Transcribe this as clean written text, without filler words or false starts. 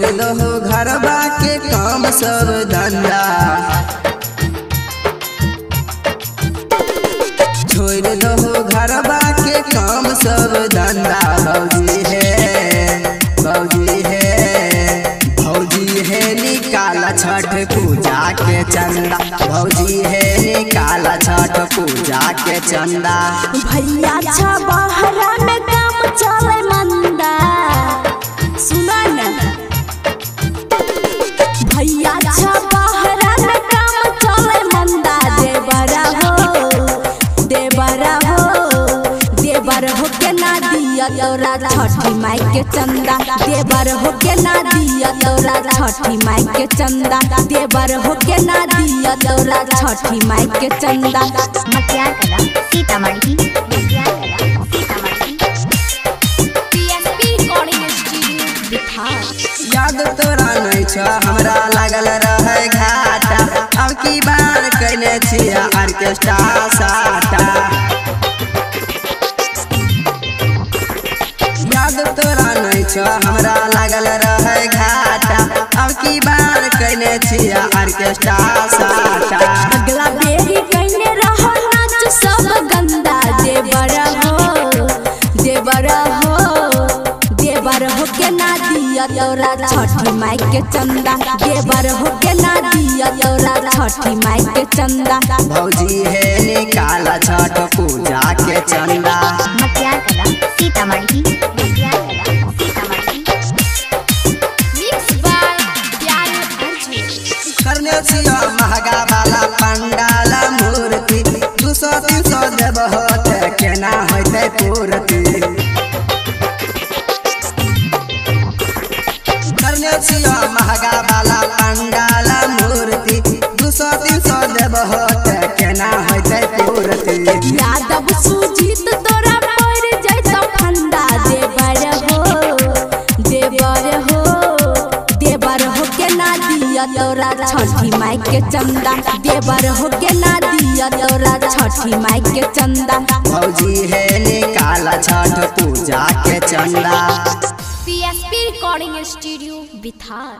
छोड़ दो घरबा के काम सब धंधा, छोड़ दो घरबा के काम सब धंधा। भौजी है, भौजी है, भौजी है निकाला छठ पूजा के चंदा, भौजी है निकाला छठ पूजा के चंदा। भैया छा बहरा में काम चले मंदा, सुना न भैया छा बहरा में काम चले मंदा। देवरा हो, देवरा हो, देवर हो के ना दिया तोरा छठी माई के चंदा, देवर हो के ना दिया तोरा छठी माई के चंदा, देवर हो के ना दिया तोरा छठी माई के चंदा। मटियार कला सीतामढ़ी, मटियार कला Sitamarhi. PSP recording studio Bihar. याद तोरा नहीं छ हमरा लागल रहे घाटा, अब की बार कैले छिया ऑर्केस्ट्रा साटा। याद तोरा नहीं छ हमरा लागल रहे घाटा, अब की बार कैले छिया ऑर्केस्ट्रा साटा। अगला बेरी कैले रहो नाच सब गंदा। देवर हो, देवर हो, देवर हो के ना दिया तोरा छठी माई के चंदा, देवर हो के ना दिया तोरा छठी माई के चंदा। भौजी है निकाला छठ पूजा के चंदा। मटियार कला सीतामढ़ी, मटियार कला सीतामढ़ी। मिक्स बाय प्यारे अर्जुन। करने छिया महंगा वाला पंडाल मूर्ति, 200-300 देव होते केना होते पूर्ति। करने छिया महंगा वाला पंडाल मूर्ति, 200-300 देव होते केना होते पूर्ति। यादव सुजीत तोरा पड़ जैसा फंदा। देवर हो, देवर हो, देवर हो के ना दिया तोरा छठी माई के चंदा, देवर हो के ना दिया तोरा छठी माई के चंदा। भौजी है निकाला छठ पूजा के चंदा। PSP recording studio Bihar.